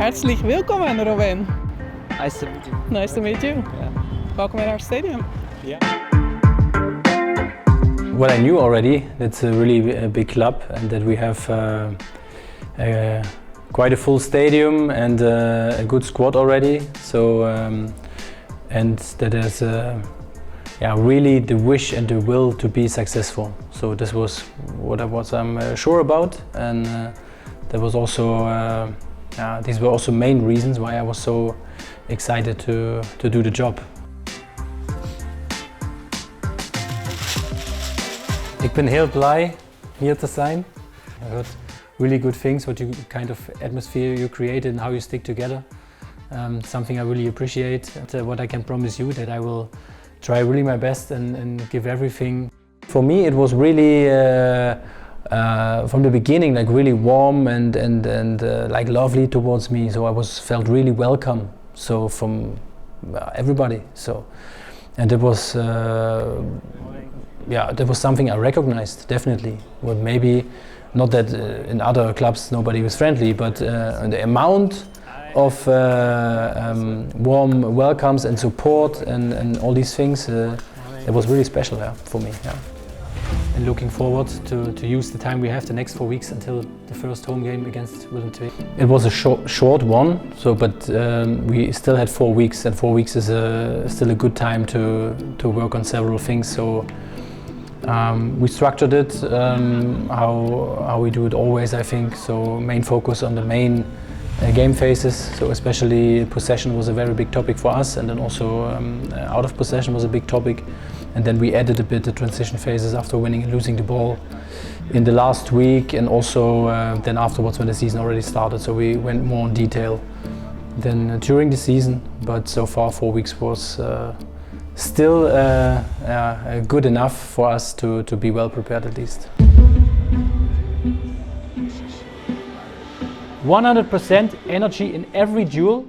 Herzlich willkommen, Robin. Nice to meet you. Nice to meet you. Yeah. Welcome in our stadium. Yeah. What I knew already, it's a really big club and that we have quite a full stadium and a good squad already. So and that there's really the wish and the will to be successful. So this was what I'm sure about, and that was also these were also main reasons why I was so excited to do the job. Ik ben heel blij hier te zijn. I heard really good things, what you kind of atmosphere you created and how you stick together. Something I really appreciate. What I can promise you that I will try really my best and give everything. For me it was really from the beginning like really warm and like lovely towards me. So I felt really welcome. So from everybody. So and it was. That was something I recognized, definitely. Well, maybe not that in other clubs nobody was friendly, but the amount of warm welcomes and support and all these things, it was really special for me. Yeah. And looking forward to use the time we have the next 4 weeks until the first home game against Willem II. It was a short one, but we still had 4 weeks, and 4 weeks is still a good time to work on several things. So. We structured it how we do it always, I think. So main focus on the main game phases. So especially possession was a very big topic for us, and then also out of possession was a big topic. And then we added a bit the transition phases after winning and losing the ball in the last week, and also then afterwards when the season already started. So we went more in detail than during the season. But so far 4 weeks was still good enough for us to be well prepared at least. 100% energy in every duel,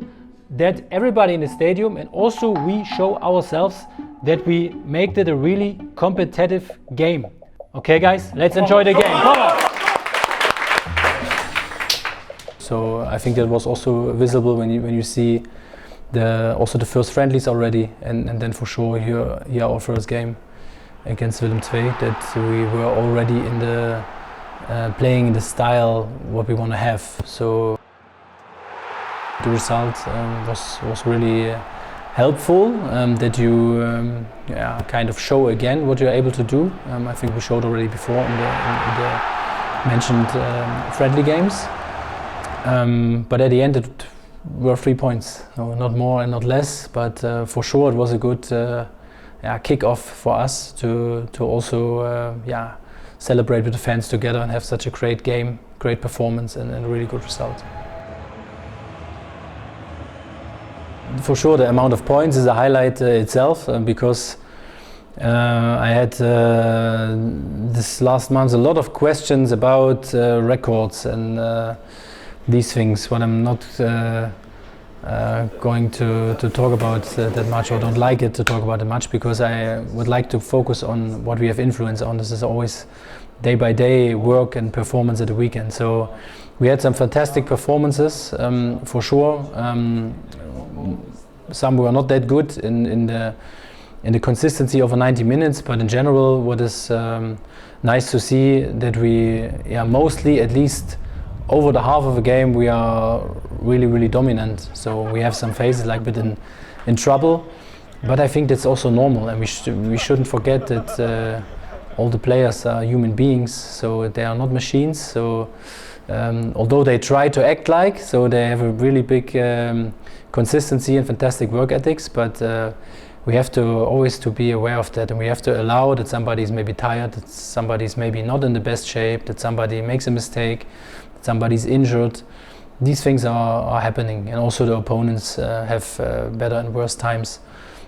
that everybody in the stadium and also we show ourselves that we make it a really competitive game. Okay guys, let's enjoy the game. Come on! So I think that was also visible when you see also the first friendlies already, and then for sure here our first game against Willem II, that we were already in the playing in the style what we want to have. So the result was really helpful, that you kind of show again what you're able to do. I think we showed already before in the mentioned friendly games, but at the end it were 3 points, no, not more and not less, but for sure it was a good kick-off for us to also celebrate with the fans together and have such a great game, great performance and a really good result. For sure the amount of points is a highlight itself, because I had this last month a lot of questions about records and these things, what I'm not going to talk about that much, or don't like it to talk about it much, because I would like to focus on what we have influence on. This is always day by day work and performance at the weekend. So we had some fantastic performances, for sure. Some were not that good in the consistency of 90 minutes, but in general what is nice to see that we mostly, at least over the half of a game, we are really dominant. So we have some phases like a bit in trouble, but I think that's also normal, and we shouldn't forget that all the players are human beings, so they are not machines. So although they try to act like, so they have a really big consistency and fantastic work ethics, but we have to always to be aware of that, and we have to allow that somebody is maybe tired, that somebody is maybe not in the best shape, that somebody makes a mistake, that somebody's injured. These things are happening, and also the opponents have better and worse times.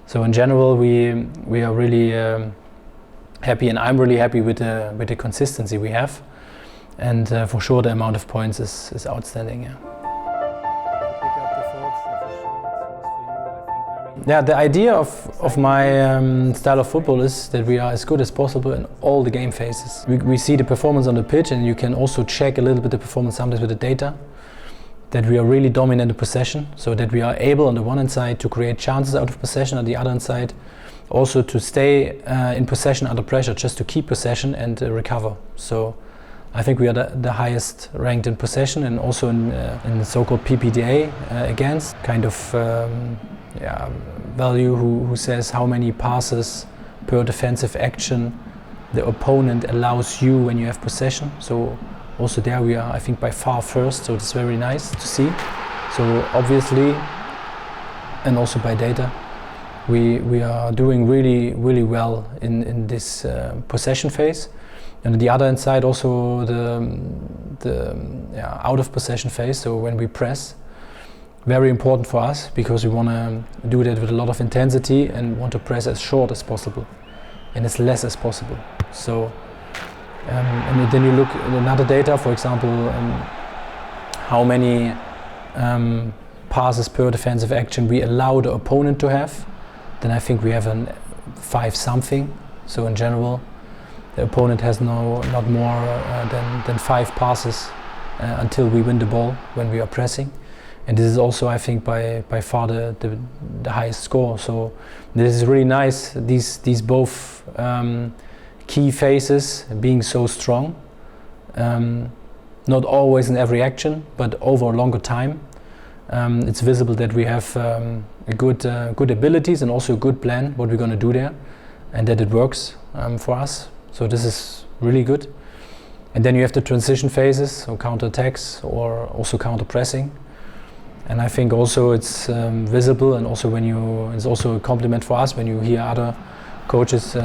So in general we are really happy, and I'm really happy with the consistency we have, and for sure the amount of points is outstanding. Yeah, the idea of my style of football is that we are as good as possible in all the game phases. We see the performance on the pitch, and you can also check a little bit the performance sometimes with the data. that we are really dominant in possession, so that we are able on the one hand side to create chances out of possession, on the other hand side also to stay in possession under pressure, just to keep possession and recover. So I think we are the highest ranked in possession, and also in the so-called PPDA against kind of value who says how many passes per defensive action the opponent allows you when you have possession. So also there we are, I think, by far first, so it's very nice to see. So obviously, and also by data, we are doing really well in this possession phase. And on the other hand side also the out of possession phase, so when we press, very important for us, because we want to do that with a lot of intensity and want to press as short as possible and as less as possible. So and then you look at another data, for example, how many passes per defensive action we allow the opponent to have, then I think we have a 5 something. So in general, the opponent has not more than 5 passes until we win the ball when we are pressing. And this is also, I think, by far the highest score. So this is really nice, these both key phases being so strong. Not always in every action, but over a longer time. It's visible that we have good abilities and also a good plan what we're going to do there, and that it works for us. So this is really good. And then you have the transition phases, so counter-attacks or also counter-pressing. And I think also it's visible, and also it's also a compliment for us when you hear other coaches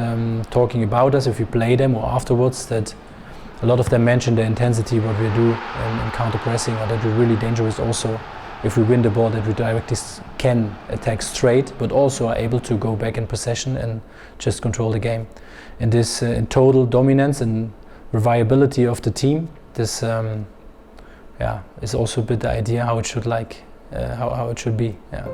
talking about us, if you play them or afterwards, that a lot of them mention the intensity what we do in counter-pressing, or that we're really dangerous also if we win the ball, that we directly can attack straight, but also are able to go back in possession and just control the game. And this in total dominance and reliability of the team, this is also a bit the idea how it should how it should be. Yeah.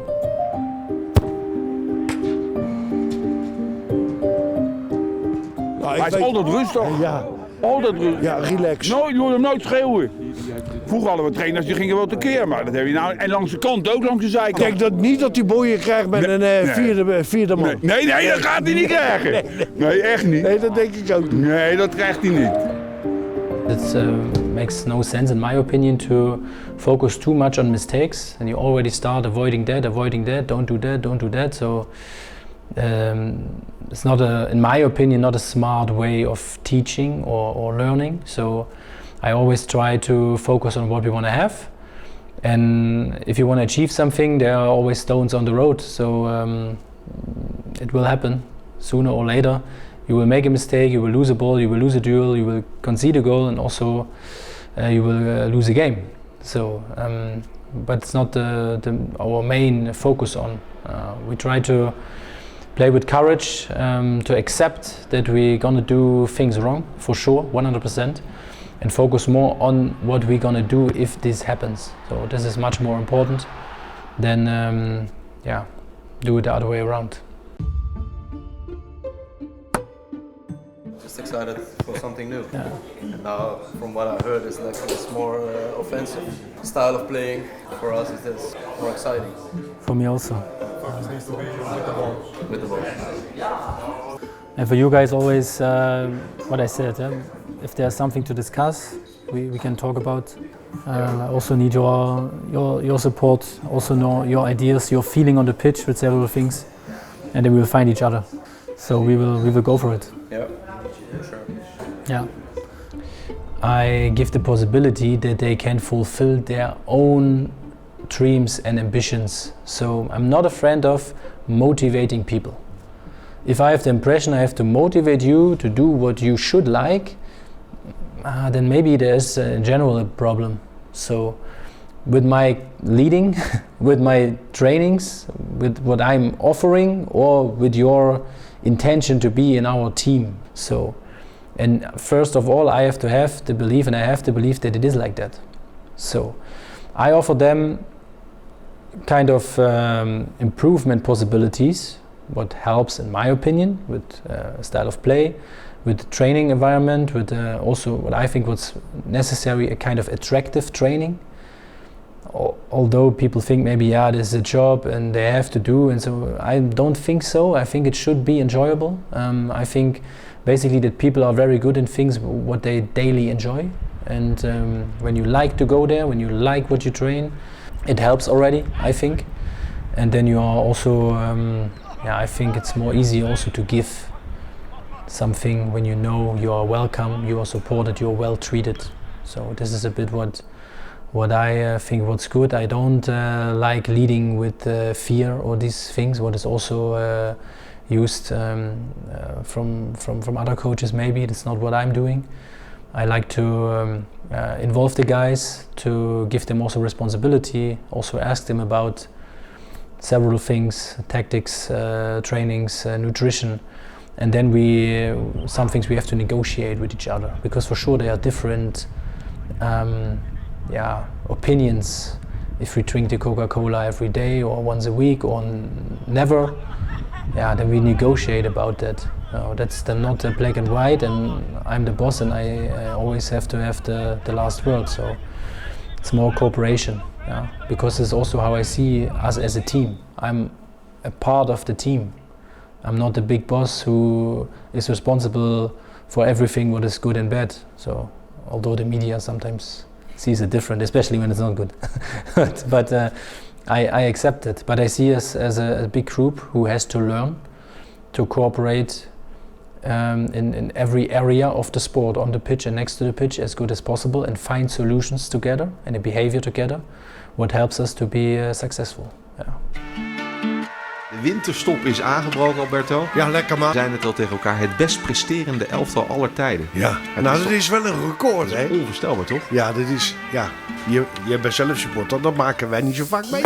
Nou, hij is altijd rustig. Ja. Altijd rustig. Ja, relax. Je hoort hem nooit schreeuwen. Vroeger hadden we trainers die gingen wel tekeer, maar dat heb je nou. En langs de kant ook, langs de zijkant. Ik denk dat niet dat hij boeien krijgt met een vierde man. Nee, dat gaat hij niet krijgen. Nee, echt niet. Nee, dat denk ik ook niet. Nee, dat krijgt hij niet. It makes no sense, in my opinion, to focus too much on mistakes, and you already start avoiding that, don't do that. So it's not in my opinion, not a smart way of teaching or learning. So I always try to focus on what we want to have, and if you want to achieve something, there are always stones on the road. So it will happen sooner or later. You will make a mistake, you will lose a ball, you will lose a duel, you will concede a goal, and also you will lose a game. So, but it's not our main focus on. We try to play with courage, to accept that we're gonna do things wrong, for sure, 100%, and focus more on what we're gonna do if this happens. So this is much more important than do it the other way around. Excited for something new. Yeah. And now, from what I heard, it's more offensive style of playing. For us, it's more exciting. For me also. With the ball. And for you guys, always what I said. If there's something to discuss, we can talk about. I also need your support. Also know your ideas, your feeling on the pitch with several things, and then we will find each other. So we will go for it. Yeah. For sure. Yeah. I give the possibility that they can fulfill their own dreams and ambitions. So I'm not a friend of motivating people. If I have the impression I have to motivate you to do what you should like, then maybe there's in general a problem. So with my leading, with my trainings, with what I'm offering, or with your intention to be in our team. So, and first of all, I have to have the belief, and I have to believe that it is like that. So I offer them kind of improvement possibilities, what helps in my opinion with style of play, with training environment, with also what I think was necessary, a kind of attractive training. although people think maybe this is a job and they have to do, and so I don't think so. I think it should be enjoyable. I think basically that people are very good in things what they daily enjoy, and when you like to go there, when you like what you train, it helps already, I think. And then you are also, I think it's more easy also to give something when you know you are welcome, you are supported, you are well treated. So this is a bit what I think what's good. I don't like leading with fear or these things, what is also used from other coaches maybe. That's not what I'm doing. I like to involve the guys, to give them also responsibility, also ask them about several things, tactics, trainings, nutrition. And then some things we have to negotiate with each other, because for sure there are different opinions. If we drink the Coca-Cola every day or once a week or never, then we negotiate about that. That's then not black and white, and I'm the boss and I always have to have the last word. So it's more cooperation, because it's also how I see us as a team. I'm a part of the team. I'm not the big boss who is responsible for everything what is good and bad. So although the media sometimes sees it different, especially when it's not good. but I accept it. But I see us as a big group who has to learn to cooperate in every area of the sport, on the pitch and next to the pitch, as good as possible, and find solutions together and a behavior together, what helps us to be successful. De winterstop is aangebroken, Alberto. Ja, lekker man. We zijn het al tegen elkaar, het best presterende elftal aller tijden. Ja, dat is wel een record, hè? Onvoorstelbaar, toch? Ja, dat is, je bent zelf supporter, dat maken wij niet zo vaak mee.